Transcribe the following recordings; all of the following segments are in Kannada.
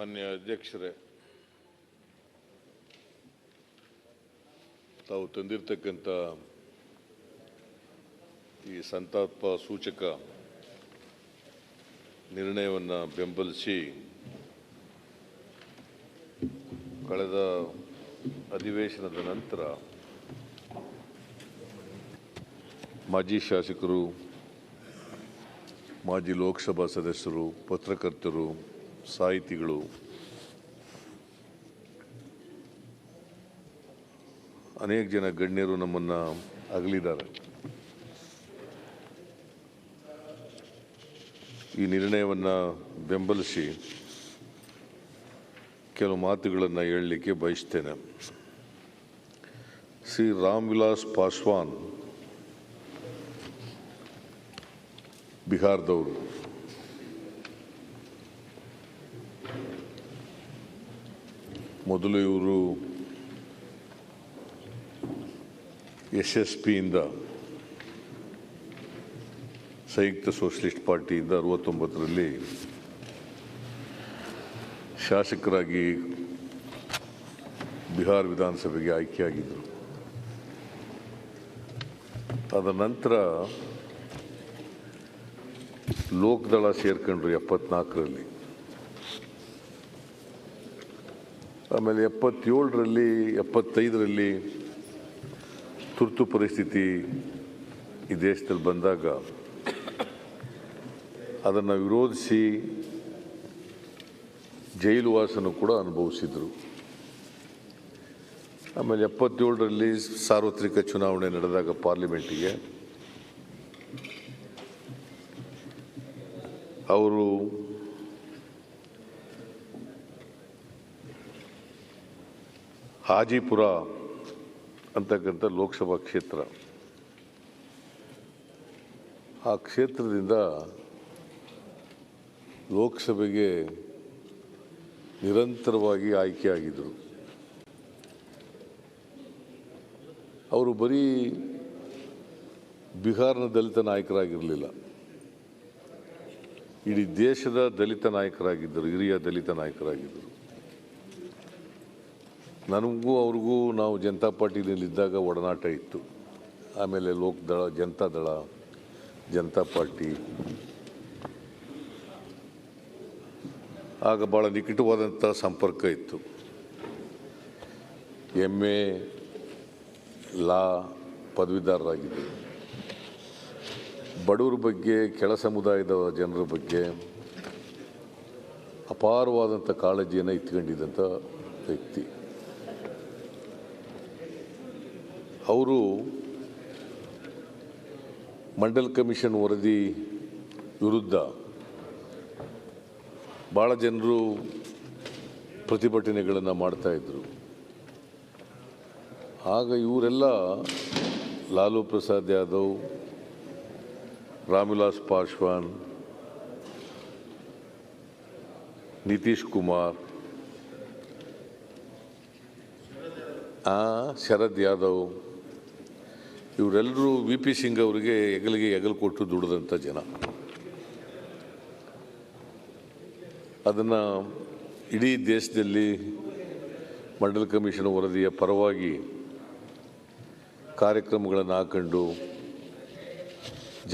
ಮಾನ್ಯ ಅಧ್ಯಕ್ಷರೇ, ತಾವು ತಂದಿರತಕ್ಕಂಥ ಈ ಸಂತಾಪ ಸೂಚಕ ನಿರ್ಣಯವನ್ನು ಬೆಂಬಲಿಸಿ ಕಳೆದ ಅಧಿವೇಶನದ ನಂತರ ಮಾಜಿ ಶಾಸಕರು, ಮಾಜಿ ಲೋಕಸಭಾ ಸದಸ್ಯರು, ಪತ್ರಕರ್ತರು, ಸಾಹಿತಿಗಳು, ಅನೇಕ ಜನ ಗಣ್ಯರು ನಮ್ಮನ್ನು ಅಗಲಿದ್ದಾರೆ. ಈ ನಿರ್ಣಯವನ್ನು ಬೆಂಬಲಿಸಿ ಕೆಲವು ಮಾತುಗಳನ್ನು ಹೇಳಲಿಕ್ಕೆ ಬಯಸ್ತೇನೆ. ಶ್ರೀ ರಾಮ್ ವಿಲಾಸ್ ಪಾಸ್ವಾನ್ ಬಿಹಾರದವರು. ಮೊದಲು ಇವರು SSPಯಿಂದ ಸಂಯುಕ್ತ ಸೋಷಲಿಸ್ಟ್ ಪಾರ್ಟಿಯಿಂದ 69ರಲ್ಲಿ ಶಾಸಕರಾಗಿ ಬಿಹಾರ ವಿಧಾನಸಭೆಗೆ ಆಯ್ಕೆಯಾಗಿದ್ದರು. ಅದರ ನಂತರ ಲೋಕದಳ ಸೇರ್ಕೊಂಡ್ರು 74ರಲ್ಲಿ. ಆಮೇಲೆ 77ರಲ್ಲಿ 75ರಲ್ಲಿ ತುರ್ತು ಪರಿಸ್ಥಿತಿ ಈ ದೇಶದಲ್ಲಿ ಬಂದಾಗ ಅದನ್ನು ವಿರೋಧಿಸಿ ಜೈಲುವಾಸನೂ ಕೂಡ ಅನುಭವಿಸಿದರು. ಆಮೇಲೆ 77ರಲ್ಲಿ ಸಾರ್ವತ್ರಿಕ ಚುನಾವಣೆ ನಡೆದಾಗ ಪಾರ್ಲಿಮೆಂಟಿಗೆ ಅವರು ಹಾಜಿಪುರ ಅಂತಕ್ಕಂಥ ಲೋಕಸಭಾ ಕ್ಷೇತ್ರ, ಆ ಕ್ಷೇತ್ರದಿಂದ ಲೋಕಸಭೆಗೆ ನಿರಂತರವಾಗಿ ಆಯ್ಕೆಯಾಗಿದ್ದರು. ಅವರು ಬರೀ ಬಿಹಾರ್ನ ದಲಿತ ನಾಯಕರಾಗಿರಲಿಲ್ಲ, ಇಡೀ ದೇಶದ ದಲಿತ ನಾಯಕರಾಗಿದ್ದರು, ಹಿರಿಯ ದಲಿತ ನಾಯಕರಾಗಿದ್ದರು. ನನಗೂ ಅವ್ರಿಗೂ ನಾವು ಜನತಾ ಪಾರ್ಟಿನಲ್ಲಿದ್ದಾಗ ಒಡನಾಟ ಇತ್ತು. ಆಮೇಲೆ ಲೋಕದಳ, ಜನತಾದಳ, ಜನತಾ ಪಾರ್ಟಿ ಆಗ ಭಾಳ ನಿಕಟವಾದಂಥ ಸಂಪರ್ಕ ಇತ್ತು. MA ಲಾ ಪದವೀಧರರಾಗಿದ್ದರು. ಬಡವರ ಬಗ್ಗೆ, ಕೆಳ ಸಮುದಾಯದ ಜನರ ಬಗ್ಗೆ ಅಪಾರವಾದಂಥ ಕಾಳಜಿಯನ್ನು ಇಟ್ಕೊಂಡಿದ್ದಂಥ ವ್ಯಕ್ತಿ. ಅವರು ಮಂಡಲ್ ಕಮಿಷನ್ ವರದಿ ವಿರುದ್ಧ ಭಾಳ ಜನರು ಪ್ರತಿಭಟನೆಗಳನ್ನು ಮಾಡ್ತಾಯಿದ್ರು. ಆಗ ಇವರೆಲ್ಲ ಲಾಲೂ ಪ್ರಸಾದ್ ಯಾದವ್, ರಾಮ್ ವಿಲಾಸ್ ಪಾಸ್ವಾನ್, ನಿತೀಶ್ ಕುಮಾರ್, ಶರದ್ ಯಾದವ್, ಇವರೆಲ್ಲರೂ VP ಸಿಂಗ್ ಅವರಿಗೆ ಹೆಗಲಿಗೆ ಹೆಗಲು ಕೊಟ್ಟು ದುಡಿದಂಥ ಜನ. ಅದನ್ನು ಇಡೀ ದೇಶದಲ್ಲಿ ಮಂಡಲ್ ಕಮಿಷನ್ ವರದಿಯ ಪರವಾಗಿ ಕಾರ್ಯಕ್ರಮಗಳನ್ನು ಹಾಕೊಂಡು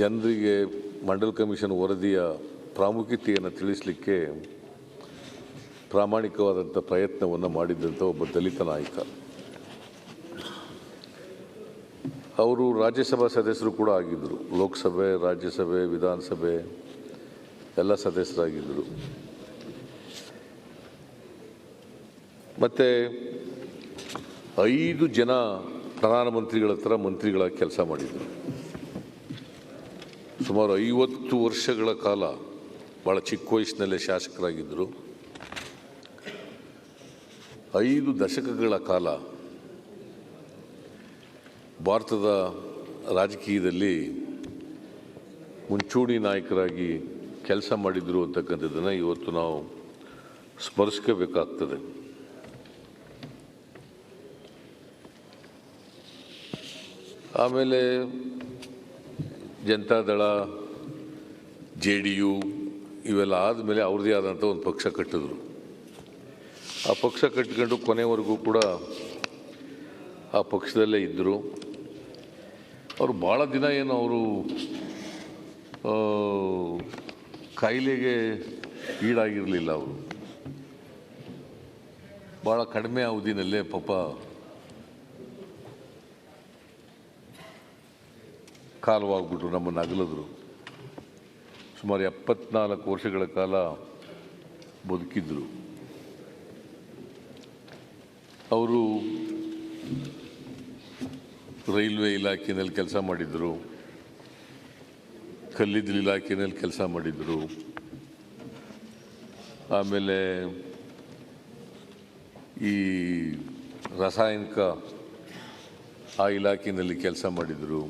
ಜನರಿಗೆ ಮಂಡಲ್ ಕಮಿಷನ್ ವರದಿಯ ಪ್ರಾಮುಖ್ಯತೆಯನ್ನು ತಿಳಿಸಲಿಕ್ಕೆ ಪ್ರಾಮಾಣಿಕವಾದಂಥ ಪ್ರಯತ್ನವನ್ನು ಮಾಡಿದ್ದಂಥ ಒಬ್ಬ ದಲಿತ ನಾಯಕ. ಅವರು ರಾಜ್ಯಸಭಾ ಸದಸ್ಯರು ಕೂಡ ಆಗಿದ್ದರು. ಲೋಕಸಭೆ, ರಾಜ್ಯಸಭೆ, ವಿಧಾನಸಭೆ ಎಲ್ಲ ಸದಸ್ಯರಾಗಿದ್ದರು. ಮತ್ತು 5 ಜನ ಪ್ರಧಾನಮಂತ್ರಿಗಳ ಹತ್ರ ಮಂತ್ರಿಗಳಾಗಿ ಕೆಲಸ ಮಾಡಿದರು. ಸುಮಾರು 50 ವರ್ಷಗಳ ಕಾಲ ಭಾಳ ಚಿಕ್ಕ ವಯಸ್ಸಿನಲ್ಲೇ ಶಾಸಕರಾಗಿದ್ದರು. 5 ದಶಕಗಳ ಕಾಲ ಭಾರತದ ರಾಜಕೀಯದಲ್ಲಿ ಮುಂಚೂಣಿ ನಾಯಕರಾಗಿ ಕೆಲಸ ಮಾಡಿದರು ಅಂತಕ್ಕಂಥದ್ದನ್ನು ಇವತ್ತು ನಾವು ಸ್ಮರಿಸ್ಕೋಬೇಕಾಗ್ತದೆ. ಆಮೇಲೆ ಜನತಾದಳ, JDU ಇವೆಲ್ಲ ಆದಮೇಲೆ ಅವ್ರದ್ದೇ ಆದಂಥ ಒಂದು ಪಕ್ಷ ಕಟ್ಟಿದ್ರು. ಆ ಪಕ್ಷ ಕಟ್ಕೊಂಡು ಕೊನೆವರೆಗೂ ಕೂಡ ಆ ಪಕ್ಷದಲ್ಲೇ ಇದ್ದರು. ಅವರು ಭಾಳ ದಿನ ಏನು ಅವರು ಕಾಯಿಲೆಗೆ ಈಡಾಗಿರಲಿಲ್ಲ. ಅವರು ಭಾಳ ಕಡಿಮೆ ಅವಧಿನಲ್ಲೇ ಪಾಪ ಕಾಲವಾಗ್ಬಿಟ್ರು, ನಮ್ಮನ್ನು ಅಗಲಿದ್ರು. ಸುಮಾರು 74 ವರ್ಷಗಳ ಕಾಲ ಬದುಕಿದ್ರು. ಅವರು ರೈಲ್ವೆ ಇಲಾಖೆಯಲ್ಲಿ ಕೆಲಸ ಮಾಡಿದರು, ಕಲ್ಲಿದ್ದಲು ಇಲಾಖೆಯಲ್ಲಿ ಕೆಲಸ ಮಾಡಿದರು, ಆಮೇಲೆ ಈ ರಾಸಾಯನಿಕ ಆ ಇಲಾಖೆಯಲ್ಲಿ ಕೆಲಸ ಮಾಡಿದರು.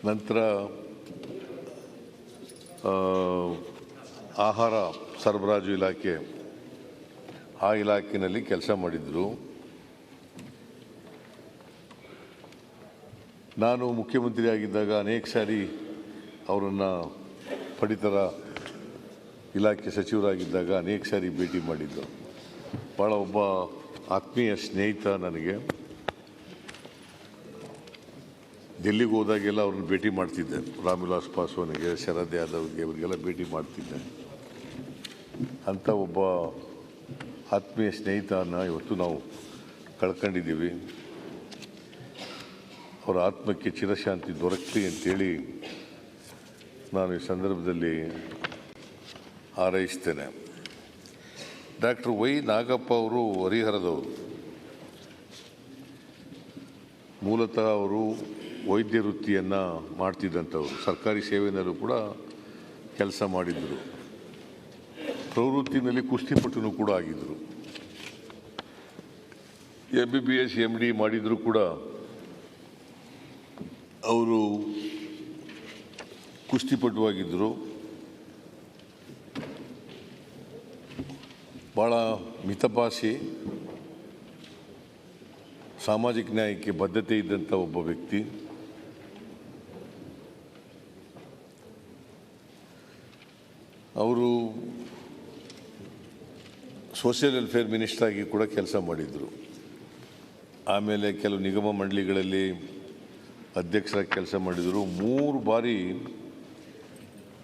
ನಂತರ ಆಹಾರ ಸರಬರಾಜು ಇಲಾಖೆ ಆ ಇಲಾಖೆಯಲ್ಲಿ ಕೆಲಸ ಮಾಡಿದರು. ನಾನು ಮುಖ್ಯಮಂತ್ರಿ ಆಗಿದ್ದಾಗ ಅನೇಕ ಸಾರಿ ಅವರನ್ನು ಪಡಿತರ ಇಲಾಖೆ ಸಚಿವರಾಗಿದ್ದಾಗ ಅನೇಕ ಸಾರಿ ಭೇಟಿ ಮಾಡಿದ್ದು. ಭಾಳ ಒಬ್ಬ ಆತ್ಮೀಯ ಸ್ನೇಹಿತ ನನಗೆ. ಡೆಲ್ಲಿಗೆ ಹೋದಾಗೆಲ್ಲ ಅವ್ರನ್ನ ಭೇಟಿ ಮಾಡ್ತಿದ್ದೆ. ರಾಮ್ವಿಲಾಸ್ ಪಾಸ್ವಾನ್ಗೆ, ಶರದ್ ಯಾದವ್ಗೆ, ಇವರಿಗೆಲ್ಲ ಭೇಟಿ ಮಾಡ್ತಿದ್ದೆ. ಅಂಥ ಒಬ್ಬ ಆತ್ಮೀಯ ಸ್ನೇಹಿತನ ಇವತ್ತು ನಾವು ಕಳ್ಕೊಂಡಿದ್ದೀವಿ. ಅವರ ಆತ್ಮಕ್ಕೆ ಚಿರಶಾಂತಿ ದೊರಕಲಿ ಅಂತೇಳಿ ನಾನು ಈ ಸಂದರ್ಭದಲ್ಲಿ ಹಾರೈಸ್ತೇನೆ. ಡಾಕ್ಟರ್ ವೈ ನಾಗಪ್ಪ ಅವರು ಹರಿಹರದವರು. ಮೂಲತಃ ಅವರು ವೈದ್ಯ ವೃತ್ತಿಯನ್ನು ಮಾಡ್ತಿದ್ದಂಥವ್ರು. ಸರ್ಕಾರಿ ಸೇವೆಯಲ್ಲೂ ಕೂಡ ಕೆಲಸ ಮಾಡಿದ್ದರು. ಪ್ರವೃತ್ತಿನಲ್ಲಿ ಕುಸ್ತಿಪಟುನೂ ಕೂಡ ಆಗಿದ್ದರು. MBBS MD ಮಾಡಿದರೂ ಕೂಡ ಅವರು ಕುಸ್ತಿಪಟುವಾಗಿದ್ದರು. ಭಾಳ ಮಿತಭಾಷಿ, ಸಾಮಾಜಿಕ ನ್ಯಾಯಕ್ಕೆ ಬದ್ಧತೆ ಇದ್ದಂಥ ಒಬ್ಬ ವ್ಯಕ್ತಿ. ಅವರು ಸೋಷಿಯಲ್ ವೆಲ್ಫೇರ್ ಮಿನಿಸ್ಟರ್ ಆಗಿ ಕೂಡ ಕೆಲಸ ಮಾಡಿದರು. ಆಮೇಲೆ ಕೆಲವು ನಿಗಮ ಮಂಡಳಿಗಳಲ್ಲಿ ಅಧ್ಯಕ್ಷರಾಗಿ ಕೆಲಸ ಮಾಡಿದರು. 3 ಬಾರಿ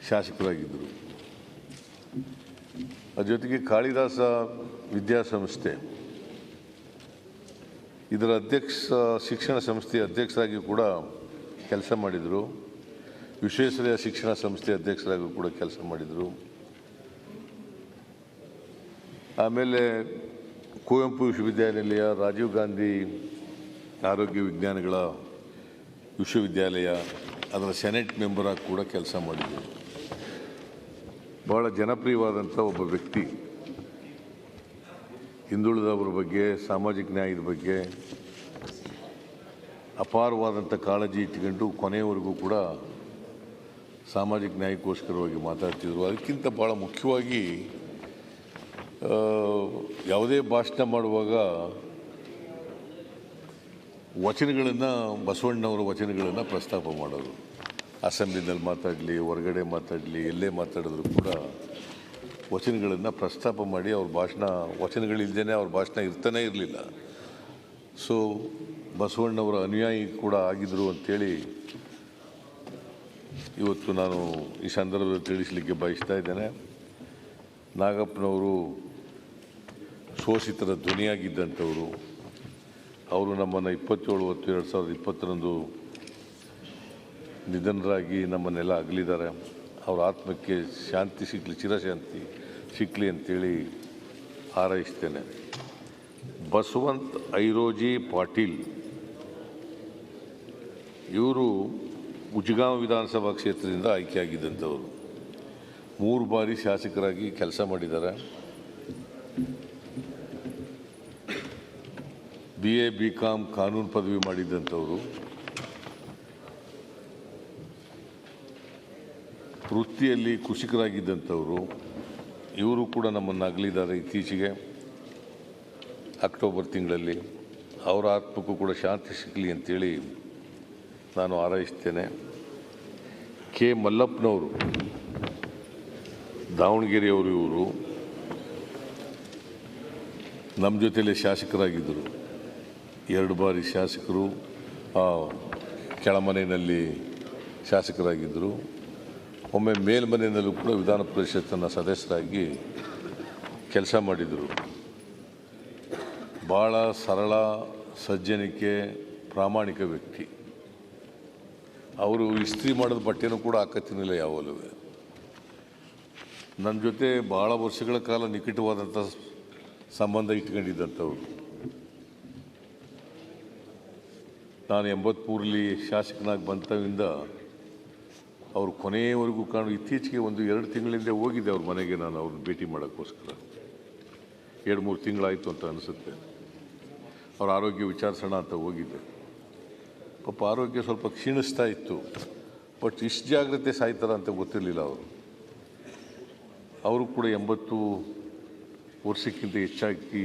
ಶಾಸಕರಾಗಿದ್ದರು. ಅದ್ರ ಜೊತೆಗೆ ಕಾಳಿದಾಸ ವಿದ್ಯಾಸಂಸ್ಥೆ ಇದರ ಶಿಕ್ಷಣ ಸಂಸ್ಥೆಯ ಅಧ್ಯಕ್ಷರಾಗಿ ಕೂಡ ಕೆಲಸ ಮಾಡಿದರು. ವಿಶ್ವೇಶ್ವರಯ್ಯ ಶಿಕ್ಷಣ ಸಂಸ್ಥೆ ಅಧ್ಯಕ್ಷರಾಗಿ ಕೂಡ ಕೆಲಸ ಮಾಡಿದರು. ಆಮೇಲೆ ಕುವೆಂಪು ವಿಶ್ವವಿದ್ಯಾನಿಲಯ, ರಾಜೀವ್ ಗಾಂಧಿ ಆರೋಗ್ಯ ವಿಜ್ಞಾನಗಳ ವಿಶ್ವವಿದ್ಯಾಲಯ ಅದರ ಸೆನೆಟ್ ಮೆಂಬರಾಗಿ ಕೂಡ ಕೆಲಸ ಮಾಡಿದರು. ಭಾಳ ಜನಪ್ರಿಯವಾದಂಥ ಒಬ್ಬ ವ್ಯಕ್ತಿ. ಹಿಂದುಳಿದವರ ಬಗ್ಗೆ, ಸಾಮಾಜಿಕ ನ್ಯಾಯದ ಬಗ್ಗೆ ಅಪಾರವಾದಂಥ ಕಾಳಜಿ ಇಟ್ಟುಕೊಂಡು ಕೊನೆಯವರೆಗೂ ಕೂಡ ಸಾಮಾಜಿಕ ನ್ಯಾಯಕ್ಕೋಸ್ಕರವಾಗಿ ಮಾತಾಡ್ತಿದ್ರು. ಅದಕ್ಕಿಂತ ಭಾಳ ಮುಖ್ಯವಾಗಿ ಯಾವುದೇ ಭಾಷಣ ಮಾಡುವಾಗ ವಚನಗಳನ್ನು, ಬಸವಣ್ಣನವರ ವಚನಗಳನ್ನು ಪ್ರಸ್ತಾಪ ಮಾಡೋರು. ಅಸೆಂಬ್ಲಿನಲ್ಲಿ ಮಾತಾಡಲಿ, ಹೊರಗಡೆ ಮಾತಾಡಲಿ, ಎಲ್ಲೇ ಮಾತಾಡಿದ್ರು ಕೂಡ ವಚನಗಳನ್ನು ಪ್ರಸ್ತಾಪ ಮಾಡಿ ಅವ್ರ ಭಾಷಣ, ವಚನಗಳಿಲ್ಲದೇ ಅವ್ರ ಭಾಷಣ ಇರ್ತಾನೇ ಇರಲಿಲ್ಲ. ಸೊ ಬಸವಣ್ಣವರ ಅನುಯಾಯಿ ಕೂಡ ಆಗಿದ್ದರು ಅಂಥೇಳಿ ಇವತ್ತು ನಾನು ಈ ಸಂದರ್ಭದಲ್ಲಿ ತಿಳಿಸಲಿಕ್ಕೆ ಬಯಸ್ತಾ ಇದ್ದೇನೆ. ನಾಗಪ್ಪನವರು ಶೋಷಿತರ ಧ್ವನಿಯಾಗಿದ್ದಂಥವರು. ಅವರು ನಮ್ಮನ್ನು 27/10/2020 ನಿಧನರಾಗಿ ನಮ್ಮನ್ನೆಲ್ಲ ಅಗಲಿದ್ದಾರೆ. ಅವರ ಆತ್ಮಕ್ಕೆ ಶಾಂತಿ ಸಿಗಲಿ, ಚಿರಶಾಂತಿ ಸಿಕ್ಕಲಿ ಅಂತೇಳಿ ಹಾರೈಸ್ತೇನೆ. ಬಸವಂತ್ ಐರೋಜಿ ಪಾಟೀಲ್ ಇವರು ಉಜಗಾಂವ್ ವಿಧಾನಸಭಾ ಕ್ಷೇತ್ರದಿಂದ ಆಯ್ಕೆಯಾಗಿದ್ದಂಥವರು. 3 ಬಾರಿ ಶಾಸಕರಾಗಿ ಕೆಲಸ ಮಾಡಿದ್ದಾರೆ. BA BCom ಕಾನೂನು ಪದವಿ ಮಾಡಿದ್ದಂಥವರು. ವೃತ್ತಿಯಲ್ಲಿ ಕೃಷಿಕರಾಗಿದ್ದಂಥವರು. ಇವರು ಕೂಡ ನಮ್ಮನ್ನು ಅಗಲಿದ್ದಾರೆ ಇತ್ತೀಚೆಗೆ ಅಕ್ಟೋಬರ್ ತಿಂಗಳಲ್ಲಿ. ಅವರ ಆತ್ಮಕ್ಕೂ ಕೂಡ ಶಾಂತಿ ಸಿಗಲಿ ಅಂತೇಳಿ ನಾನು ಹಾರೈಸ್ತೇನೆ. K. ಮಲ್ಲಪ್ಪನವರು ದಾವಣಗೆರೆಯವರು. ಇವರು ನಮ್ಮ ಜೊತೆಯಲ್ಲಿ ಶಾಸಕರಾಗಿದ್ದರು. 2 ಬಾರಿ ಶಾಸಕರು, ಕೆಳಮನೆಯಲ್ಲಿ ಶಾಸಕರಾಗಿದ್ದರು. ಒಮ್ಮೆ ಮೇಲ್ಮನೆಯಲ್ಲೂ ಕೂಡ ವಿಧಾನ ಪರಿಷತ್ತಿನ ಸದಸ್ಯರಾಗಿ ಕೆಲಸ ಮಾಡಿದರು. ಭಾಳ ಸರಳ, ಸಜ್ಜನಿಕೆ, ಪ್ರಾಮಾಣಿಕ ವ್ಯಕ್ತಿ. ಅವರು ಇಸ್ತ್ರಿ ಮಾಡಿದ ಬಟ್ಟೆನೂ ಕೂಡ ಹಾಕತ್ತಿರಲಿಲ್ಲ ಯಾವಾಗಲೂ. ನನ್ನ ಜೊತೆ ಭಾಳ ವರ್ಷಗಳ ಕಾಲ ನಿಕಟವಾದಂಥ ಸಂಬಂಧ ಇಟ್ಕೊಂಡಿದ್ದಂಥವ್ರು. ನಾನು 83ರಲ್ಲಿ ಶಾಸಕನಾಗಿ ಬಂತವಿಂದ ಅವರು ಕೊನೆಯವರೆಗೂ ಇತ್ತೀಚೆಗೆ 1-2 ತಿಂಗಳಿಂದ ಹೋಗಿದ್ದೆ ಅವ್ರ ಮನೆಗೆ. ನಾನು ಅವ್ರನ್ನ ಭೇಟಿ ಮಾಡೋಕ್ಕೋಸ್ಕರ 2-3 ತಿಂಗಳಾಯಿತು ಅಂತ ಅನಿಸುತ್ತೆ. ಅವ್ರ ಆರೋಗ್ಯ ವಿಚಾರಿಸೋಣ ಅಂತ ಹೋಗಿದ್ದೆ. ಪಾಪ ಆರೋಗ್ಯ ಸ್ವಲ್ಪ ಕ್ಷೀಣಿಸ್ತಾ ಇತ್ತು. ಬಟ್ ಇಷ್ಟು ಜಾಗ್ರತೆ ಸಾಯ್ತಾರ ಅಂತ ಗೊತ್ತಿರಲಿಲ್ಲ ಅವರು ಕೂಡ 80 ವರ್ಷಕ್ಕಿಂತ ಹೆಚ್ಚಾಗಿ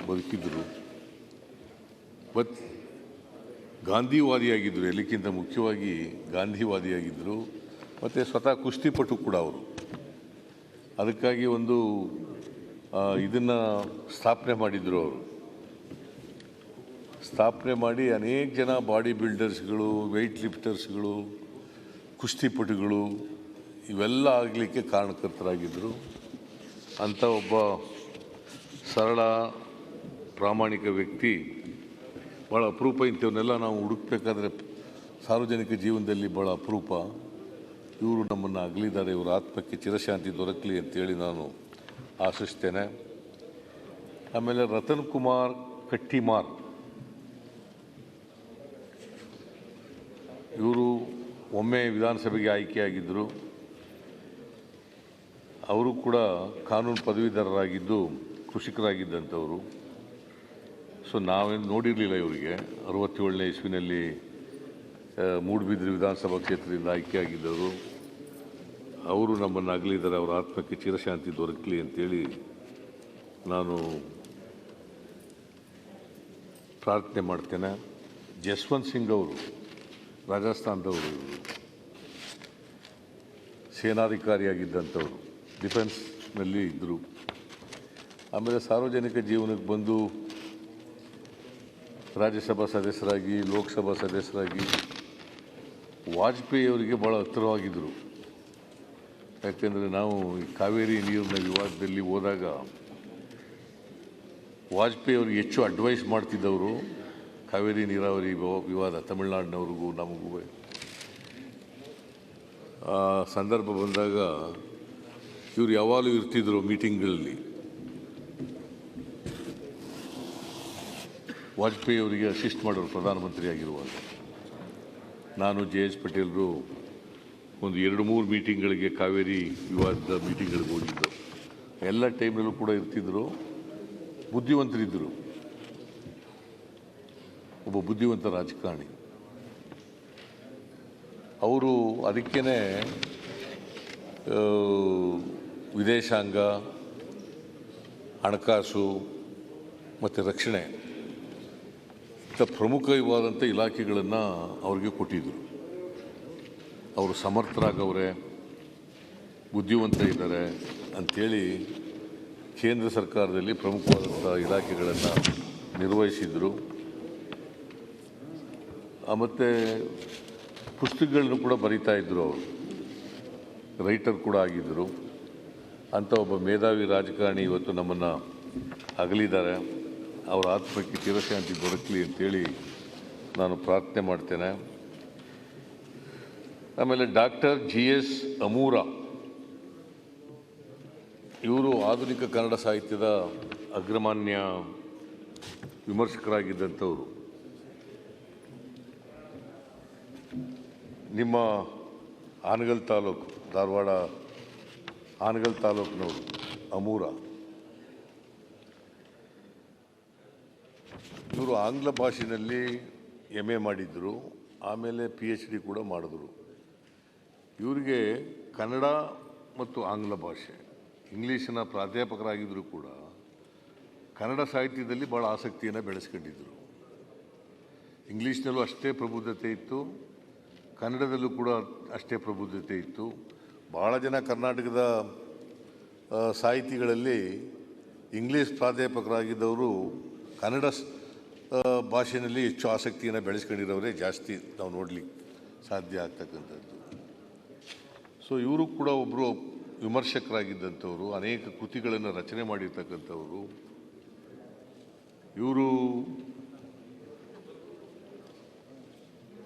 ಬದುಕಿದ್ದರು. ಬಟ್ ಗಾಂಧಿವಾದಿಯಾಗಿದ್ದರು. ಎಲ್ಲಕ್ಕಿಂತ ಮುಖ್ಯವಾಗಿ ಗಾಂಧಿವಾದಿಯಾಗಿದ್ದರು. ಮತ್ತು ಸ್ವತಃ ಕುಸ್ತಿಪಟು ಕೂಡ ಅವರು. ಅದಕ್ಕಾಗಿ ಒಂದು ಇದನ್ನು ಸ್ಥಾಪನೆ ಮಾಡಿದರು. ಅವರು ಸ್ಥಾಪನೆ ಮಾಡಿ ಅನೇಕ ಜನ ಬಾಡಿ ಬಿಲ್ಡರ್ಸ್ಗಳು, ವೆಯ್ಟ್ ಲಿಫ್ಟರ್ಸ್ಗಳು, ಕುಸ್ತಿಪಟುಗಳು ಇವೆಲ್ಲ ಆಗಲಿಕ್ಕೆ ಕಾರಣಕರ್ತರಾಗಿದ್ದರು. ಅಂಥ ಒಬ್ಬ ಸರಳ, ಪ್ರಾಮಾಣಿಕ ವ್ಯಕ್ತಿ. ಭಾಳ ಅಪರೂಪ. ಇಂಥವನ್ನೆಲ್ಲ ನಾವು ಹುಡುಕಬೇಕಾದ್ರೆ ಸಾರ್ವಜನಿಕ ಜೀವನದಲ್ಲಿ ಭಾಳ ಅಪರೂಪ. ಇವರು ನಮ್ಮನ್ನು ಅಗಲಿದ್ದಾರೆ. ಇವರ ಆತ್ಮಕ್ಕೆ ಚಿರಶಾಂತಿ ದೊರಕಲಿ ಅಂತೇಳಿ ನಾನು ಆಶಿಸ್ತೇನೆ. ಆಮೇಲೆ ರತನ್ ಕುಮಾರ್ ಕಟ್ಟಿಮಾರ್, ಇವರು ಒಮ್ಮೆ ವಿಧಾನಸಭೆಗೆ ಆಯ್ಕೆಯಾಗಿದ್ದರು. ಅವರು ಕೂಡ ಕಾನೂನು ಪದವೀಧರರಾಗಿದ್ದು ಕೃಷಿಕರಾಗಿದ್ದಂಥವರು. ಸೊ ನಾವೇನು ನೋಡಿರಲಿಲ್ಲ ಇವರಿಗೆ. 67ನೇ ಇಸ್ವಿನಲ್ಲಿ ಮೂಡುಬಿದಿರೆ ವಿಧಾನಸಭಾ ಕ್ಷೇತ್ರದಿಂದ ಆಯ್ಕೆಯಾಗಿದ್ದವರು. ಅವರು ನಮ್ಮನ್ನು ಅಗಲಿದ್ದಾರೆ. ಅವರ ಆತ್ಮಕ್ಕೆ ಚಿರಶಾಂತಿ ದೊರಕಲಿ ಅಂತೇಳಿ ನಾನು ಪ್ರಾರ್ಥನೆ ಮಾಡ್ತೇನೆ. ಜಸ್ವಂತ್ ಸಿಂಗ್ ಅವರು ರಾಜಸ್ಥಾನದವರು, ಸೇನಾಧಿಕಾರಿಯಾಗಿದ್ದಂಥವರು, ಡಿಫೆನ್ಸ್ನಲ್ಲಿ ಇದ್ದರು. ಆಮೇಲೆ ಸಾರ್ವಜನಿಕ ಜೀವನಕ್ಕೆ ಬಂದು ರಾಜ್ಯಸಭಾ ಸದಸ್ಯರಾಗಿ, ಲೋಕಸಭಾ ಸದಸ್ಯರಾಗಿ ವಾಜಪೇಯಿ ಅವರಿಗೆ ಭಾಳ ಹತ್ತಿರವಾಗಿದ್ದರು. ಯಾಕೆಂದರೆ ನಾವು ಈ ಕಾವೇರಿ ನೀರಿನ ವಿವಾದದಲ್ಲಿ ಹೋದಾಗ ವಾಜಪೇಯಿ ಅವರಿಗೆ ಹೆಚ್ಚು ಅಡ್ವೈಸ್ ಮಾಡ್ತಿದ್ದವರು. ಕಾವೇರಿ ನೀರಾವರಿ ವಿವಾದ ತಮಿಳುನಾಡಿನವ್ರಿಗೂ ನಮಗೂ ಸಂದರ್ಭ ಬಂದಾಗ ಇವರು ಯಾವಾಗಲೂ ಇರ್ತಿದ್ರು ಮೀಟಿಂಗ್ಗಳಲ್ಲಿ. ವಾಜಪೇಯಿ ಅವರಿಗೆ ಅಸಿಸ್ಟ್ ಮಾಡೋರು ಪ್ರಧಾನಮಂತ್ರಿ ಆಗಿರುವಾಗ. ನಾನು JH ಪಟೇಲರು ಒಂದು 2-3 ಮೀಟಿಂಗ್ಗಳಿಗೆ, ಕಾವೇರಿ ವಿವಾದದ ಮೀಟಿಂಗ್ಗಳಿಗೆ ಹೋಗಿದ್ದು. ಎಲ್ಲ ಟೈಮ್ನಲ್ಲೂ ಕೂಡ ಇರ್ತಿದ್ರು. ಬುದ್ಧಿವಂತರಿದ್ದರು. ಒಬ್ಬ ಬುದ್ಧಿವಂತ ರಾಜಕಾರಣಿ ಅವರು. ಅದಕ್ಕೇ ವಿದೇಶಾಂಗ, ಹಣಕಾಸು ಮತ್ತು ರಕ್ಷಣೆ ಪ್ರಮುಖವಾದಂಥ ಇಲಾಖೆಗಳನ್ನು ಅವ್ರಿಗೆ ಕೊಟ್ಟಿದ್ದರು. ಅವರು ಸಮರ್ಥರಾಗವ್ರೆ, ಬುದ್ಧಿವಂತ ಇದ್ದಾರೆ ಅಂಥೇಳಿ ಕೇಂದ್ರ ಸರ್ಕಾರದಲ್ಲಿ ಪ್ರಮುಖವಾದಂಥ ಇಲಾಖೆಗಳನ್ನು ನಿರ್ವಹಿಸಿದರು. ಮತ್ತು ಪುಸ್ತಕಗಳನ್ನು ಕೂಡ ಬರೀತಾ ಇದ್ದರು. ಅವರು ರೈಟರ್ ಕೂಡ ಆಗಿದ್ದರು. ಅಂಥ ಒಬ್ಬ ಮೇಧಾವಿ ರಾಜಕಾರಣಿ ಇವತ್ತು ನಮ್ಮನ್ನು ಅಗಲಿದ್ದಾರೆ. ಅವರ ಆತ್ಮಕ್ಕೆ ಚಿರಶಾಂತಿ ದೊರಕಲಿ ಅಂತೇಳಿ ನಾನು ಪ್ರಾರ್ಥನೆ ಮಾಡ್ತೇನೆ. ಆಮೇಲೆ ಡಾಕ್ಟರ್ GS ಅಮೂರ, ಇವರು ಆಧುನಿಕ ಕನ್ನಡ ಸಾಹಿತ್ಯದ ಅಗ್ರಮಾನ್ಯ ವಿಮರ್ಶಕರಾಗಿದ್ದಂಥವರು. ನಿಮ್ಮ ಹಾನಗಲ್ ತಾಲೂಕು, ಧಾರವಾಡ ಹಾನಗಲ್ ತಾಲೂಕಿನವರು ಅಮೂರ. ಇವರು ಆಂಗ್ಲ ಭಾಷೆಯಲ್ಲಿ MA ಮಾಡಿದ್ದರು. ಆಮೇಲೆ PhD ಕೂಡ ಮಾಡಿದ್ರು. ಇವರಿಗೆ ಕನ್ನಡ ಮತ್ತು ಆಂಗ್ಲ ಭಾಷೆ, ಇಂಗ್ಲೀಷಿನ ಪ್ರಾಧ್ಯಾಪಕರಾಗಿದ್ದರೂ ಕೂಡ ಕನ್ನಡ ಸಾಹಿತ್ಯದಲ್ಲಿ ಭಾಳ ಆಸಕ್ತಿಯನ್ನು ಬೆಳೆಸ್ಕೊಂಡಿದ್ದರು. ಇಂಗ್ಲೀಷ್ನಲ್ಲೂ ಅಷ್ಟೇ ಪ್ರಬುದ್ಧತೆ ಇತ್ತು, ಕನ್ನಡದಲ್ಲೂ ಕೂಡ ಅಷ್ಟೇ ಪ್ರಬುದ್ಧತೆ ಇತ್ತು. ಭಾಳ ಜನ ಕರ್ನಾಟಕದ ಸಾಹಿತಿಗಳಲ್ಲಿ ಇಂಗ್ಲೀಷ್ ಪ್ರಾಧ್ಯಾಪಕರಾಗಿದ್ದವರು ಕನ್ನಡ ಭಾಷೆಯಲ್ಲಿ ಹೆಚ್ಚು ಆಸಕ್ತಿಯನ್ನು ಬೆಳೆಸ್ಕೊಂಡಿರೋರೇ ಜಾಸ್ತಿ ನಾವು ನೋಡಲಿಕ್ಕೆ ಸಾಧ್ಯ ಆಗ್ತಕ್ಕಂಥದ್ದು. ಸೊ ಇವರು ಕೂಡ ಒಬ್ಬರು ವಿಮರ್ಶಕರಾಗಿದ್ದಂಥವರು, ಅನೇಕ ಕೃತಿಗಳನ್ನು ರಚನೆ ಮಾಡಿರ್ತಕ್ಕಂಥವರು. ಇವರು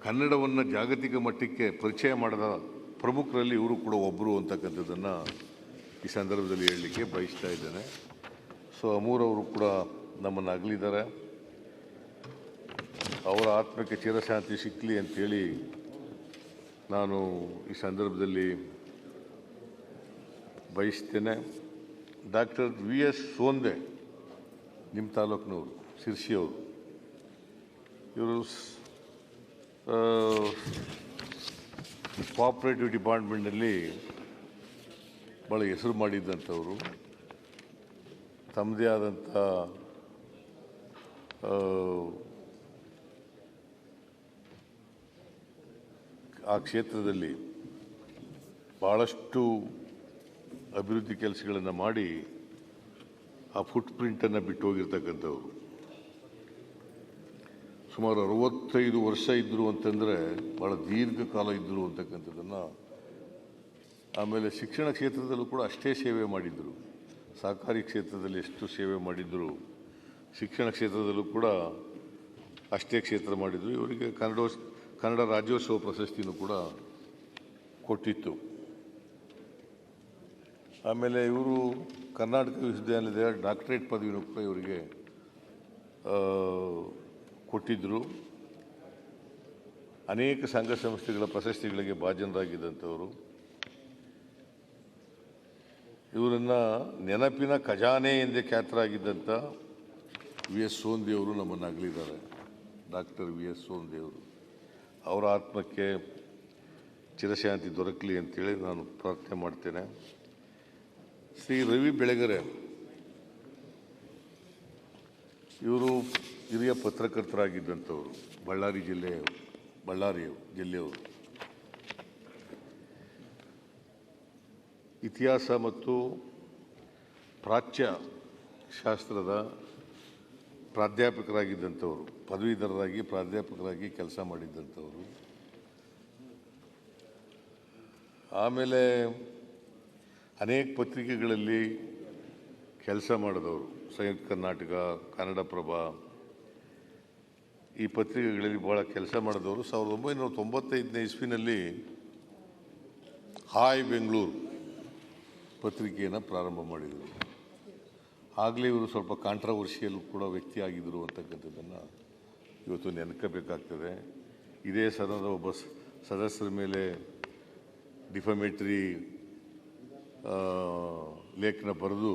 ಕನ್ನಡವನ್ನು ಜಾಗತಿಕ ಮಟ್ಟಕ್ಕೆ ಪರಿಚಯ ಮಾಡಿದ ಪ್ರಮುಖರಲ್ಲಿ ಇವರು ಕೂಡ ಒಬ್ಬರು ಅಂತಕ್ಕಂಥದ್ದನ್ನು ಈ ಸಂದರ್ಭದಲ್ಲಿ ಹೇಳಲಿಕ್ಕೆ ಬಯಸ್ತಾ ಇದ್ದೇನೆ. ಸೊ ಅಮೂರವರು ಕೂಡ ನಮ್ಮನ್ನು ಅಗಲಿದ್ದಾರೆ. ಅವರ ಆತ್ಮಕ್ಕೆ ಚಿರಶಾಂತಿ ಸಿಕ್ಕಲಿ ಅಂತೇಳಿ ನಾನು ಈ ಸಂದರ್ಭದಲ್ಲಿ ಬಯಸ್ತೇನೆ. ಡಾಕ್ಟರ್ VS ಸೋಂದೆ, ನಿಮ್ಮ ತಾಲೂಕಿನವರು, ಶಿರ್ಸಿಯವರು. ಇವರು ಕೋಆಪರೇಟಿವ್ ಡಿಪಾರ್ಟ್ಮೆಂಟ್ನಲ್ಲಿ ಭಾಳ ಹೆಸರು ಮಾಡಿದ್ದಂಥವರು. ತಮ್ಮದೇ ಆದಂಥ ಆ ಕ್ಷೇತ್ರದಲ್ಲಿ ಭಾಳಷ್ಟು ಅಭಿವೃದ್ಧಿ ಕೆಲಸಗಳನ್ನು ಮಾಡಿ ಆ ಫುಟ್ ಪ್ರಿಂಟನ್ನು ಬಿಟ್ಟು ಹೋಗಿರ್ತಕ್ಕಂಥವ್ರು. ಸುಮಾರು 65 ವರ್ಷ ಇದ್ದರು ಅಂತಂದರೆ ಭಾಳ ದೀರ್ಘಕಾಲ ಇದ್ದರು ಅಂತಕ್ಕಂಥದ್ದನ್ನು. ಆಮೇಲೆ ಶಿಕ್ಷಣ ಕ್ಷೇತ್ರದಲ್ಲೂ ಕೂಡ ಅಷ್ಟೇ ಸೇವೆ ಮಾಡಿದರು. ಸಹಕಾರಿ ಕ್ಷೇತ್ರದಲ್ಲಿ ಎಷ್ಟು ಸೇವೆ ಮಾಡಿದರು, ಶಿಕ್ಷಣ ಕ್ಷೇತ್ರದಲ್ಲೂ ಕೂಡ ಅಷ್ಟೇ ಕ್ಷೇತ್ರ ಮಾಡಿದರು. ಇವರಿಗೆ ಕನ್ನಡ ರಾಜ್ಯೋತ್ಸವ ಪ್ರಶಸ್ತಿನೂ ಕೂಡ ಕೊಟ್ಟಿತ್ತು. ಆಮೇಲೆ ಇವರು ಕರ್ನಾಟಕ ವಿಶ್ವವಿದ್ಯಾನಿಲಯದ ಡಾಕ್ಟರೇಟ್ ಪದವಿನೂ ಕೂಡ ಇವರಿಗೆ ಕೊಟ್ಟಿದ್ದರು. ಅನೇಕ ಸಂಘ ಸಂಸ್ಥೆಗಳ ಪ್ರಶಸ್ತಿಗಳಿಗೆ ಭಾಜನರಾಗಿದ್ದಂಥವರು. ಇವರನ್ನು ನೆನಪಿನ ಖಜಾನೆ ಎಂದೇ ಖ್ಯಾತರಾಗಿದ್ದಂಥ VS ಸೋಂದೆಯವರು ನಮ್ಮನ್ನು ಅಗಲಿದ್ದಾರೆ. Doctor VS ಸೋಂದೆಯವರು. ಅವರ ಆತ್ಮಕ್ಕೆ ಚಿರಶಾಂತಿ ದೊರಕಲಿ ಅಂತೇಳಿ ನಾನು ಪ್ರಾರ್ಥನೆ ಮಾಡ್ತೇನೆ. ಶ್ರೀ ರವಿ ಬೆಳಗೆರೆ ಇವರು ಹಿರಿಯ ಪತ್ರಕರ್ತರಾಗಿದ್ದಂಥವರು. ಬಳ್ಳಾರಿ ಜಿಲ್ಲೆಯವರು. ಇತಿಹಾಸ ಮತ್ತು ಪ್ರಾಚ್ಯ ಶಾಸ್ತ್ರದ ಪ್ರಾಧ್ಯಾಪಕರಾಗಿದ್ದಂಥವರು, ಪದವೀಧರರಾಗಿ ಪ್ರಾಧ್ಯಾಪಕರಾಗಿ ಕೆಲಸ ಮಾಡಿದ್ದಂಥವರು. ಆಮೇಲೆ ಅನೇಕ ಪತ್ರಿಕೆಗಳಲ್ಲಿ ಕೆಲಸ ಮಾಡಿದವರು. ಸಂಯುಕ್ತ ಕರ್ನಾಟಕ, ಕನ್ನಡಪ್ರಭ, ಈ ಪತ್ರಿಕೆಗಳಲ್ಲಿ ಭಾಳ ಕೆಲಸ ಮಾಡಿದವರು. 1995ನೇ ಇಸ್ವಿನಲ್ಲಿ ಹಾಯ್ ಬೆಂಗಳೂರು ಪತ್ರಿಕೆಯನ್ನು ಪ್ರಾರಂಭ ಮಾಡಿದರು. ಆಗಲೇ ಇವರು ಸ್ವಲ್ಪ ಕಾಂಟ್ರವರ್ಷಿಯಲ್ ಕೂಡ ವ್ಯಕ್ತಿ ಆಗಿದ್ದರು ಅಂತಕ್ಕಂಥದ್ದನ್ನು ಇವತ್ತು ನೆನಕಬೇಕಾಗ್ತದೆ. ಇದೇ ಸದನದ ಒಬ್ಬ ಸದಸ್ಯರ ಮೇಲೆ ಡಿಫಮೇಟರಿ ಲೇಖನ ಬರೆದು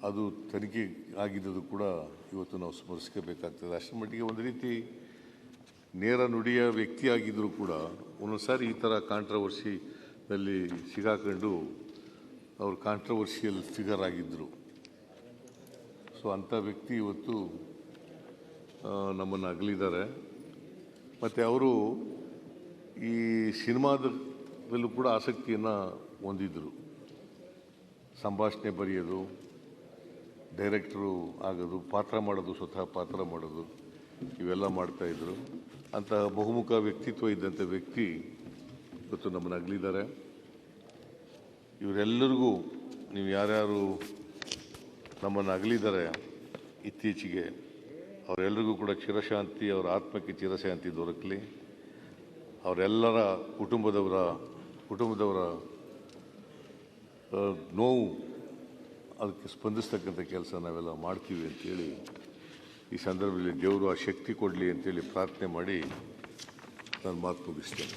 ಅದು ತನಿಖೆ ಆಗಿದ್ದು ಕೂಡ ಇವತ್ತು ನಾವು ಸ್ಮರಿಸ್ಕೋಬೇಕಾಗ್ತದೆ. ಅಷ್ಟರ ಮಟ್ಟಿಗೆ ಒಂದು ರೀತಿ ನೇರ ನುಡಿಯ ವ್ಯಕ್ತಿ ಆಗಿದ್ದರೂ ಕೂಡ ಒಂದೊಂದು ಸಾರಿ ಈ ಥರ ಕಾಂಟ್ರವರ್ಸಿನಲ್ಲಿ ಸಿಗಾಕೊಂಡು ಅವರು ಕಾಂಟ್ರವರ್ಷಿಯಲ್ ಫಿಗರ್ ಆಗಿದ್ದರು. ಸೊ ಅಂಥ ವ್ಯಕ್ತಿ ಇವತ್ತು ನಮ್ಮನ್ನು ಅಗಲಿದ್ದಾರೆ. ಮತ್ತು ಅವರು ಈ ಸಿನಿಮಾದಲ್ಲೂ ಕೂಡ ಆಸಕ್ತಿಯನ್ನು ಹೊಂದಿದ್ದರು. ಸಂಭಾಷಣೆ ಬರೆಯೋದು, ಡೈರೆಕ್ಟ್ರು ಆಗೋದು, ಪಾತ್ರ ಮಾಡೋದು, ಸ್ವತಃ ಪಾತ್ರ ಮಾಡೋದು, ಇವೆಲ್ಲ ಮಾಡ್ತಾಯಿದ್ರು. ಅಂತಹ ಬಹುಮುಖ ವ್ಯಕ್ತಿತ್ವ ಇದ್ದಂಥ ವ್ಯಕ್ತಿ ಇವತ್ತು ನಮ್ಮನ್ನು ಅಗಲಿದ್ದಾರೆ. ಇವರೆಲ್ಲರಿಗೂ ನೀವು ಯಾರ್ಯಾರು ನಮ್ಮನ್ನು ಅಗಲಿದ್ದಾರೆ ಇತ್ತೀಚೆಗೆ, ಅವರೆಲ್ಲರಿಗೂ ಕೂಡ ಚಿರಶಾಂತಿ, ಅವರ ಆತ್ಮಕ್ಕೆ ಚಿರಶಾಂತಿ ದೊರಕಲಿ. ಅವರೆಲ್ಲರ ಕುಟುಂಬದವರ ನೋವು ಅದಕ್ಕೆ ಸ್ಪಂದಿಸ್ತಕ್ಕಂಥ ಕೆಲಸ ನಾವೆಲ್ಲ ಮಾಡ್ತೀವಿ ಅಂತೇಳಿ ಈ ಸಂದರ್ಭದಲ್ಲಿ ದೇವರು ಆ ಶಕ್ತಿ ಕೊಡಲಿ ಅಂತೇಳಿ ಪ್ರಾರ್ಥನೆ ಮಾಡಿ ನಾನು ಮಾತು ಮುಗಿಸ್ತೇನೆ.